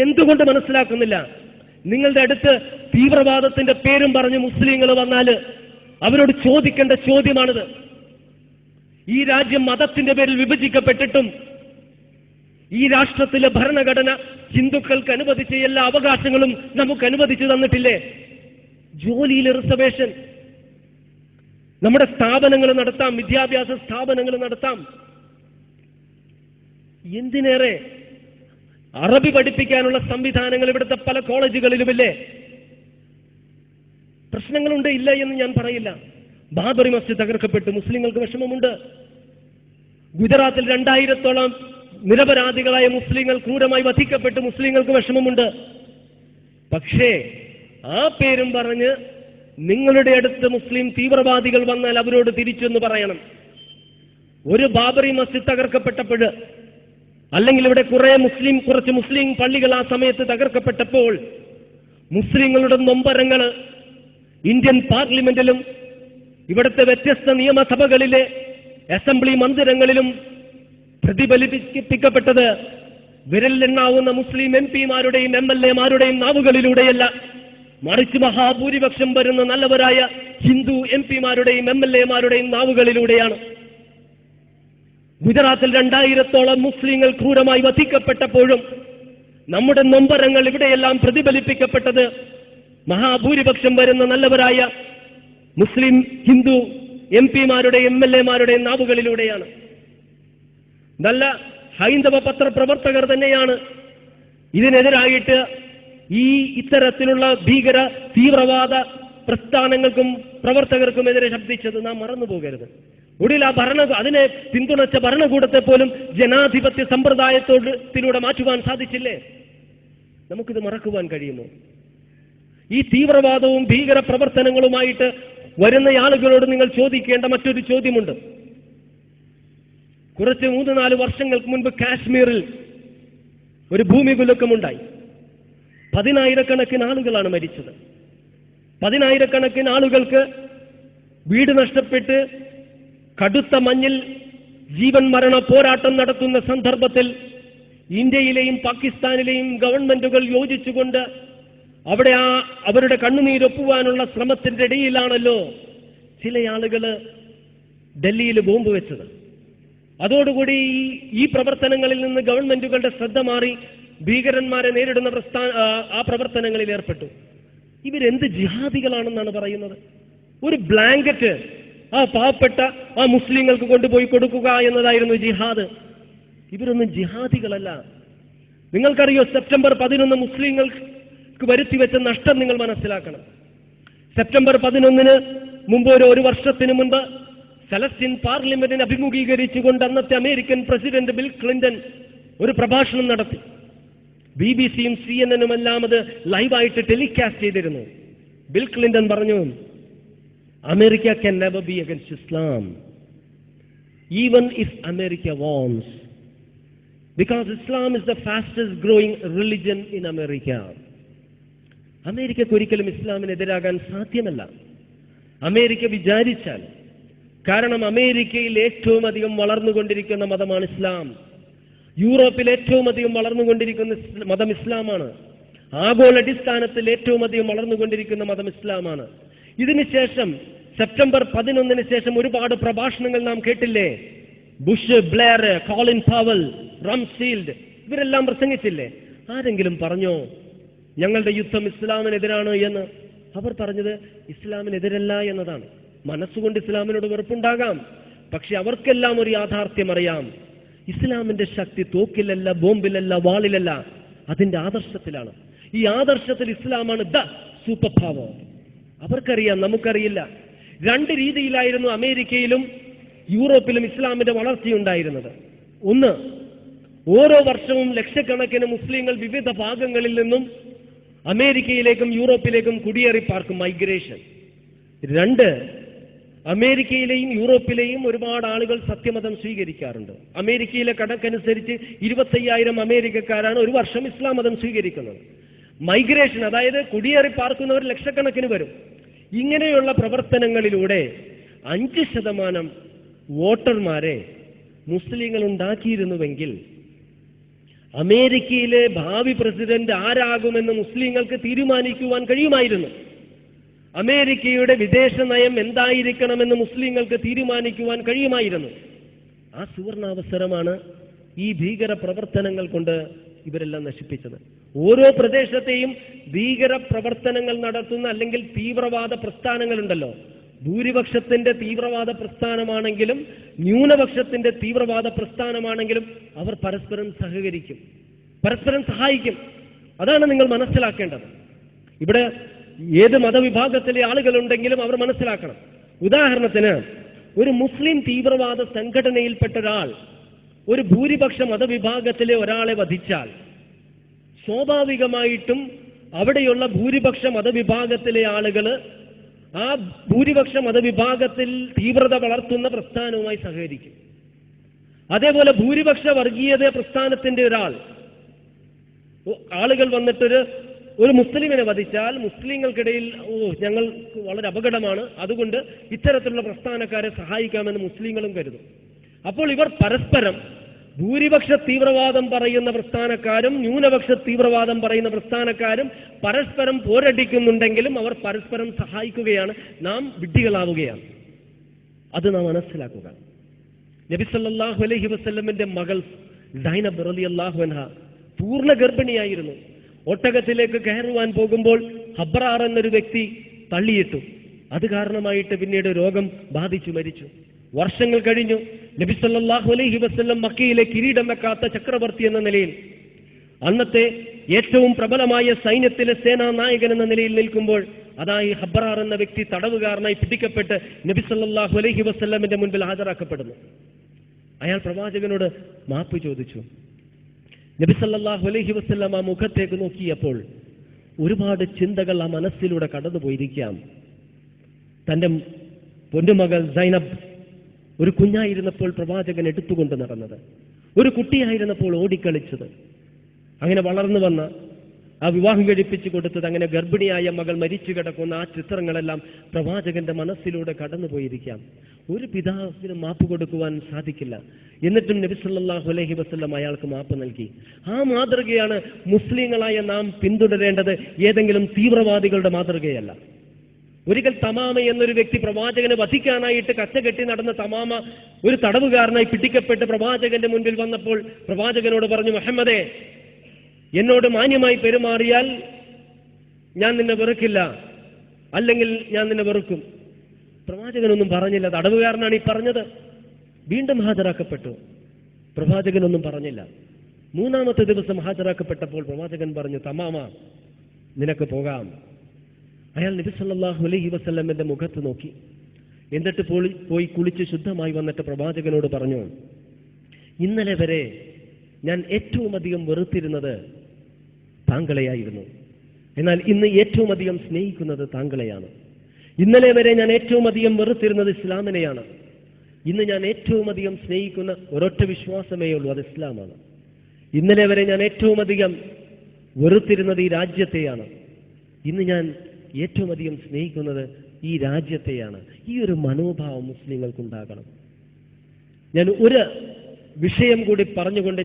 എന്തുകൊണ്ട് മനസ്സിലാക്കുന്നില്ല? നിങ്ങളുടെ അടുത്ത് തീവ്രവാദത്തിന്റെ പേരും പറഞ്ഞ് മുസ്ലിങ്ങൾ വന്നാൽ അവരോട് ചോദിക്കേണ്ട ചോദ്യമാണിത്. ഈ രാജ്യം മതത്തിന്റെ പേരിൽ വിഭജിക്കപ്പെട്ടിട്ടും ഈ രാഷ്ട്രത്തിലെ ഭരണഘടന ഹിന്ദുക്കൾക്ക് അനുവദിച്ച എല്ലാ അവകാശങ്ങളും നമുക്ക് അനുവദിച്ചു തന്നിട്ടില്ലേ? ജോലിയിലെ റിസർവേഷൻ, നമ്മുടെ സ്ഥാപനങ്ങൾ നടത്താം, വിദ്യാഭ്യാസ സ്ഥാപനങ്ങൾ നടത്താം. എന്തിനേറെ അറബി പഠിപ്പിക്കാനുള്ള സംവിധാനങ്ങൾ ഇവിടുത്തെ പല കോളേജുകളിലുമില്ലേ? പ്രശ്നങ്ങളുണ്ട്, ഇല്ല എന്ന് ഞാൻ പറയില്ല. ബാബറി മസ്ജിദ് തകർക്കപ്പെട്ടു, മുസ്ലിങ്ങൾക്ക് വിഷമമുണ്ട്. ഗുജറാത്തിൽ 2000-ഓളം നിരപരാധികളായ മുസ്ലിങ്ങൾ ക്രൂരമായി വധിക്കപ്പെട്ട് മുസ്ലിങ്ങൾക്ക് വിഷമമുണ്ട്. പക്ഷേ ആ പേരും പറഞ്ഞ് നിങ്ങളുടെ അടുത്ത് മുസ്ലിം തീവ്രവാദികൾ വന്നാൽ അവരോട് തിരിച്ചെന്ന് പറയണം. ഒരു ബാബറി മസ്ജിദ് തകർക്കപ്പെട്ടപ്പോൾ, അല്ലെങ്കിൽ ഇവിടെ കുറച്ച് മുസ്ലിം പള്ളികൾ ആ സമയത്ത് തകർക്കപ്പെട്ടപ്പോൾ മുസ്ലിങ്ങളുടെ നൊമ്പരങ്ങൾ ഇന്ത്യൻ പാർലമെന്റിലും ഇവിടുത്തെ വ്യത്യസ്ത നിയമസഭകളിലെ അസംബ്ലി മന്ദിരങ്ങളിലും പ്രതിഫലിപ്പിക്കപ്പെട്ടത് വിരലിലെണ്ണാവുന്ന മുസ്ലിം MP-മാരുടെയും MLA-മാരുടെയും നാവുകളിലൂടെയല്ല, മറിച്ച് മഹാഭൂരിപക്ഷം വരുന്ന നല്ലവരായ ഹിന്ദു MP-മാരുടെയും MLA-മാരുടെയും നാവുകളിലൂടെയാണ്. ഗുജറാത്തിൽ 2000-ഓളം മുസ്ലിങ്ങൾ ക്രൂരമായി വധിക്കപ്പെട്ടപ്പോഴും നമ്മുടെ നൊമ്പരങ്ങൾ ഇവിടെയെല്ലാം പ്രതിഫലിപ്പിക്കപ്പെട്ടത് മഹാഭൂരിപക്ഷം വരുന്ന നല്ലവരായ മുസ്ലിം ഹിന്ദു MP-മാരുടെയും MLA-മാരുടെയും നാവുകളിലൂടെയാണ്. നല്ല ഹൈന്ദവ പത്രപ്രവർത്തകർ തന്നെയാണ് ഇതിനെതിരായിട്ട് ഇത്തരത്തിലുള്ള ഭീകര തീവ്രവാദ പ്രസ്ഥാനങ്ങൾക്കും പ്രവർത്തകർക്കുമെതിരെ ശബ്ദിച്ചത്. നാം മറന്നു പോകരുത്. ഒടുവിൽ അതിനെ പിന്തുണച്ച ഭരണകൂടത്തെ പോലും ജനാധിപത്യ സമ്പ്രദായത്തിലൂടെ മാറ്റുവാൻ സാധിച്ചില്ലേ? നമുക്കിത് മറക്കുവാൻ കഴിയുമോ? ഈ തീവ്രവാദവും ഭീകര പ്രവർത്തനങ്ങളുമായിട്ട് വരുന്ന ആളുകളോട് നിങ്ങൾ ചോദിക്കേണ്ട മറ്റൊരു ചോദ്യമുണ്ട്. കുറച്ച് 3-4 വർഷങ്ങൾക്ക് മുൻപ് കാശ്മീരിൽ ഒരു ഭൂമികുലുക്കമുണ്ടായി. 10,000-കണക്കിന് ആളുകളാണ് മരിച്ചത്. 10,000-കണക്കിന് ആളുകൾക്ക് വീട് നഷ്ടപ്പെട്ട് കടുത്ത മഞ്ഞിൽ ജീവൻ മരണ പോരാട്ടം നടത്തുന്ന സന്ദർഭത്തിൽ ഇന്ത്യയിലെയും പാകിസ്ഥാനിലെയും ഗവൺമെന്റുകൾ യോജിച്ചുകൊണ്ട് അവിടെ അവരുടെ കണ്ണുനീരൊപ്പുവാനുള്ള ശ്രമത്തിന്റെ ഇടയിലാണല്ലോ ചില ആളുകൾ ഡൽഹിയിൽ ബോംബ് വെച്ചത്. അതോടുകൂടി ഈ പ്രവർത്തനങ്ങളിൽ നിന്ന് ഗവൺമെന്റുകളുടെ ശ്രദ്ധ മാറി ഭീകരന്മാരെ നേരിടുന്ന ആ പ്രവർത്തനങ്ങളിൽ ഏർപ്പെട്ടു. ഇവരെന്ത് ജിഹാദികളാണെന്നാണ് പറയുന്നത്? ഒരു ബ്ലാങ്കറ്റ് ആ പാവപ്പെട്ട ആ മുസ്ലിങ്ങൾക്ക് കൊണ്ടുപോയി കൊടുക്കുക എന്നതായിരുന്നു ജിഹാദ്. ഇവരൊന്നും ജിഹാദികളല്ല. നിങ്ങൾക്കറിയോ, സെപ്റ്റംബർ 11 മുസ്ലിങ്ങൾക്ക് വരുത്തിവെച്ച നഷ്ടം നിങ്ങൾ മനസ്സിലാക്കണം. സെപ്റ്റംബർ 11 മുമ്പ് ഒരു വർഷത്തിന് മുൻപ് ഫലസ്തീൻ പാർലമെന്റിനെ അഭിമുഖീകരിച്ചുകൊണ്ട് അന്നത്തെ അമേരിക്കൻ പ്രസിഡന്റ് ബിൽ ക്ലിന്റൺ ഒരു പ്രഭാഷണം നടത്തി. BBC-യും CNN-ഉം എല്ലാം അത് ലൈവായിട്ട് ടെലികാസ്റ്റ് ചെയ്തിരുന്നു. ബിൽ ക്ലിന്റൺ പറഞ്ഞു, America can never be against Islam, even if America wants, because Islam is the fastest growing religion in America. അമേരിക്കയ്ക്ക് ഒരിക്കലും ഇസ്ലാമിനെതിരാകാൻ സാധ്യമല്ല, അമേരിക്ക വിചാരിച്ചാൽ. കാരണം അമേരിക്കയിൽ ഏറ്റവും അധികം വളർന്നുകൊണ്ടിരിക്കുന്ന മതമാണ് ഇസ്ലാം. യൂറോപ്പിൽ ഏറ്റവും അധികം വളർന്നുകൊണ്ടിരിക്കുന്ന മതം ഇസ്ലാമാണ്. ആഗോളടിസ്ഥാനത്തിൽ ഏറ്റവും അധികം വളർന്നുകൊണ്ടിരിക്കുന്ന മതം ഇസ്ലാമാണ്. ഇതിനുശേഷം സെപ്റ്റംബർ 11 ശേഷം ഒരുപാട് പ്രഭാഷണങ്ങൾ നാം കേട്ടില്ലേ? ബുഷ്, ബ്ലെയർ, കോളിൻ പവൽ, റംസ്ഫീൽഡ് ഇവരെല്ലാം പ്രസംഗിച്ചില്ലേ? ആരെങ്കിലും പറഞ്ഞോ ഞങ്ങളുടെ യുദ്ധം ഇസ്ലാമിനെതിരാണ് എന്ന്? അവർ പറഞ്ഞത് ഇസ്ലാമിനെതിരല്ല എന്നതാണ്. മനസ്സുകൊണ്ട് ഇസ്ലാമിനോട് വെറുപ്പുണ്ടാകാം, പക്ഷെ അവർക്കെല്ലാം ഒരു യാഥാർത്ഥ്യം അറിയാം. ഇസ്ലാമിന്റെ ശക്തി തോക്കിലല്ല, ബോംബിലല്ല, വാളിലല്ല, അതിന്റെ ആദർശത്തിലാണ്. ഈ ആദർശത്തിൽ ഇസ്ലാമാണ് ദ സൂപ്പർ പവർ. അവർക്കറിയാം, നമുക്കറിയില്ല. 2 രീതിയിലായിരുന്നു അമേരിക്കയിലും യൂറോപ്പിലും ഇസ്ലാമിന്റെ വളർച്ചയുണ്ടായിരുന്നത്. ഒന്ന്, ഓരോ വർഷവും ലക്ഷക്കണക്കിന് മുസ്ലിങ്ങൾ വിവിധ ഭാഗങ്ങളിൽ നിന്നും അമേരിക്കയിലേക്കും യൂറോപ്പിലേക്കും കുടിയേറി പാർക്കും, മൈഗ്രേഷൻ. 2, അമേരിക്കയിലെയും യൂറോപ്പിലെയും ഒരുപാട് ആളുകൾ സത്യമതം സ്വീകരിക്കാറുണ്ട്. അമേരിക്കയിലെ കണക്കനുസരിച്ച് 25,000 അമേരിക്കക്കാരാണ് ഒരു വർഷം ഇസ്ലാം മതം സ്വീകരിക്കുന്നത്. മൈഗ്രേഷൻ, അതായത് കുടിയേറി പാർക്കുന്നവർ ലക്ഷക്കണക്കിന് വരും. ഇങ്ങനെയുള്ള പ്രവർത്തനങ്ങളിലൂടെ 5% വോട്ടർമാരെ മുസ്ലിങ്ങൾ ഉണ്ടാക്കിയിരുന്നുവെങ്കിൽ അമേരിക്കയിലെ ഭാവി പ്രസിഡന്റ് ആരാകുമെന്ന് മുസ്ലിങ്ങൾക്ക് തീരുമാനിക്കുവാൻ കഴിയുമായിരുന്നു. അമേരിക്കയുടെ വിദേശ നയം എന്തായിരിക്കണമെന്ന് മുസ്ലിങ്ങൾക്ക് തീരുമാനിക്കുവാൻ കഴിയുമായിരുന്നു. ആ സുവർണാവസരമാണ് ഈ ഭീകര പ്രവർത്തനങ്ങൾ കൊണ്ട് ഇവരെല്ലാം നശിപ്പിച്ചത്. ഓരോ പ്രദേശത്തെയും ഭീകര പ്രവർത്തനങ്ങൾ നടത്തുന്ന അല്ലെങ്കിൽ തീവ്രവാദ പ്രസ്ഥാനങ്ങളുണ്ടല്ലോ, ഭൂരിപക്ഷത്തിന്റെ തീവ്രവാദ പ്രസ്ഥാനമാണെങ്കിലും ന്യൂനപക്ഷത്തിന്റെ തീവ്രവാദ പ്രസ്ഥാനമാണെങ്കിലും അവർ പരസ്പരം സഹകരിക്കും, പരസ്പരം സഹായിക്കും. അതാണ് നിങ്ങൾ മനസ്സിലാക്കേണ്ടത്. ഇവിടെ ഏത് മതവിഭാഗത്തിലെ ആളുകളുണ്ടെങ്കിലും അവർ മനസ്സിലാക്കണം. ഉദാഹരണത്തിന്, ഒരു മുസ്ലിം തീവ്രവാദ സംഘടനയിൽപ്പെട്ട ഒരാൾ ഒരു ഭൂരിപക്ഷ മതവിഭാഗത്തിലെ ഒരാളെ വധിച്ചാൽ സ്വാഭാവികമായിട്ടും അവിടെയുള്ള ഭൂരിപക്ഷ മതവിഭാഗത്തിലെ ആളുകൾ ആ ഭൂരിപക്ഷ മതവിഭാഗത്തിൽ തീവ്രത വളർത്തുന്ന പ്രസ്ഥാനവുമായി സഹകരിക്കും. അതേപോലെ ഭൂരിപക്ഷ വർഗീയത പ്രസ്ഥാനത്തിന്റെ ആളുകൾ വന്നിട്ടൊരു മുസ്ലിമിനെ വധിച്ചാൽ മുസ്ലിങ്ങൾക്കിടയിൽ ഞങ്ങൾക്ക് വളരെ അപകടമാണ്, അതുകൊണ്ട് ഇത്തരത്തിലുള്ള പ്രസ്ഥാനക്കാരെ സഹായിക്കാമെന്ന് മുസ്ലിങ്ങളും കരുതും. അപ്പോൾ ഇവർ പരസ്പരം ഭൂരിപക്ഷ തീവ്രവാദം പറയുന്ന പ്രസ്ഥാനക്കാരും ന്യൂനപക്ഷ തീവ്രവാദം പറയുന്ന പ്രസ്ഥാനക്കാരും പരസ്പരം പോരടിക്കുന്നുണ്ടെങ്കിലും അവർ പരസ്പരം സഹായിക്കുകയാണ്. നാം വിഡ്ഢികളാവുകയാണ്. അത് നാം മനസ്സിലാക്കുക. നബി സല്ലല്ലാഹു അലൈഹി വസല്ലമിന്റെ മകൾ സൈനബ് റളിയല്ലാഹു അൻഹ പൂർണ്ണ ഗർഭിണിയായിരുന്നു. ഒട്ടകത്തിലേക്ക് കയറുവാൻ പോകുമ്പോൾ ഹബ്റാർ എന്നൊരു വ്യക്തി തള്ളിയിട്ടു. അത് കാരണമായിട്ട് പിന്നീട് രോഗം ബാധിച്ചു മരിച്ചു. വർഷങ്ങൾ കഴിഞ്ഞു. നബി സല്ലല്ലാഹു അലൈഹി വസല്ലം മക്കയിലെ കിരീടം വെക്കാത്ത ചക്രവർത്തി എന്ന നിലയിൽ, അന്നത്തെ ഏറ്റവും പ്രബലമായ സൈന്യത്തിലെ സേനാ നായകൻ എന്ന നിലയിൽ നിൽക്കുമ്പോൾ അതായി ഹബ്റാർ എന്ന വ്യക്തി തടവുകാരനായി പിടിക്കപ്പെട്ട് നബി സല്ലല്ലാഹു അലൈഹി വസല്ലമിന്റെ മുൻപിൽ ഹാജരാക്കപ്പെടുന്നു. അയാൾ പ്രവാചകനോട് മാപ്പ് ചോദിച്ചു. നബി സല്ലല്ലാഹു അലൈഹി വസല്ലം ആ മുഖത്തേക്ക് നോക്കിയപ്പോൾ ഒരുപാട് ചിന്തകൾ ആ മനസ്സിലൂടെ കടന്നുപോയിരിക്കാം. തൻ്റെ പൊന്നുമകൾ സൈനബ് ഒരു കുഞ്ഞായിരുന്നപ്പോൾ പ്രവാചകൻ എടുത്തുകൊണ്ട് നടന്നത്, ഒരു കുട്ടിയായിരുന്നപ്പോൾ ഓടിക്കളിച്ചത്, അങ്ങനെ വളർന്നു വന്ന ആ വിവാഹം കഴിപ്പിച്ചു കൊടുത്തത്, അങ്ങനെ ഗർഭിണിയായ മകൾ മരിച്ചു കിടക്കുന്ന ആ ചിത്രങ്ങളെല്ലാം പ്രവാചകന്റെ മനസ്സിലൂടെ കടന്നുപോയിരിക്കാം. ഒരു പിതാവിന് മാപ്പ് കൊടുക്കുവാൻ സാധിക്കില്ല. എന്നിട്ടും നബി സല്ലല്ലാഹു അലൈഹി വസല്ലം അയാൾക്ക് മാപ്പ് നൽകി. ആ മാതൃകയാണ് മുസ്ലിങ്ങളായ നാം പിന്തുടരേണ്ടത്, ഏതെങ്കിലും തീവ്രവാദികളുടെ മാതൃകയല്ല. ഒരിക്കൽ തമാമ എന്നൊരു വ്യക്തി പ്രവാചകനെ വധിക്കാനായിട്ട് കച്ചകെട്ടി നടന്ന തമാമ ഒരു തടവുകാരനായി പിടിക്കപ്പെട്ട് പ്രവാചകന്റെ മുൻപിൽ വന്നപ്പോൾ പ്രവാചകനോട് പറഞ്ഞു, മുഹമ്മദേ, എന്നോട് മാന്യമായി പെരുമാറിയാൽ ഞാൻ നിന്നെ വെറുക്കില്ല, അല്ലെങ്കിൽ ഞാൻ നിന്നെ വെറുക്കും. പ്രവാചകനൊന്നും പറഞ്ഞില്ല. തടവുകാരനാണ് ഈ പറഞ്ഞത്. വീണ്ടും ഹാജരാക്കപ്പെട്ടു. പ്രവാചകനൊന്നും പറഞ്ഞില്ല. മൂന്നാമത്തെ ദിവസം ഹാജരാക്കപ്പെട്ടപ്പോൾ പ്രവാചകൻ പറഞ്ഞു, തമാമ, നിനക്ക് പോകാം. അയാൾ നബി സല്ലല്ലാഹു അലൈഹി വസല്ലമിന്റെ മുഖത്ത് നോക്കി. എന്നിട്ട് പോയി കുളിച്ച് ശുദ്ധമായി വന്നിട്ട് പ്രവാചകനോട് പറഞ്ഞു, ഇന്നലെ വരെ ഞാൻ ഏറ്റവും അധികം വെറുത്തിരുന്നത് താങ്കളെയായിരുന്നു, എന്നാൽ ഇന്ന് ഏറ്റവും അധികം സ്നേഹിക്കുന്നത് താങ്കളെയാണ്. ഇന്നലെ വരെ ഞാൻ ഏറ്റവും അധികം വെറുത്തിരുന്നത് ഇസ്ലാമിനെയാണ്. ഇന്ന് ഞാൻ ഏറ്റവും അധികം സ്നേഹിക്കുന്ന ഒരൊറ്റ വിശ്വാസമേ ഉള്ളൂ, അത് ഇസ്ലാമാണ്. ഇന്നലെ വരെ ഞാൻ ഏറ്റവും അധികം വെറുത്തിരുന്നത് ഈ രാജ്യത്തെയാണ്. ഇന്ന് ഞാൻ ഏറ്റവും അധികം സ്നേഹിക്കുന്നത് ഈ രാജ്യത്തെയാണ്. ഈ ഒരു മനോഭാവം മുസ്ലിങ്ങൾക്കുണ്ടാകണം. ഞാൻ ഒരു വിഷയം കൂടി പറഞ്ഞുകൊണ്ട്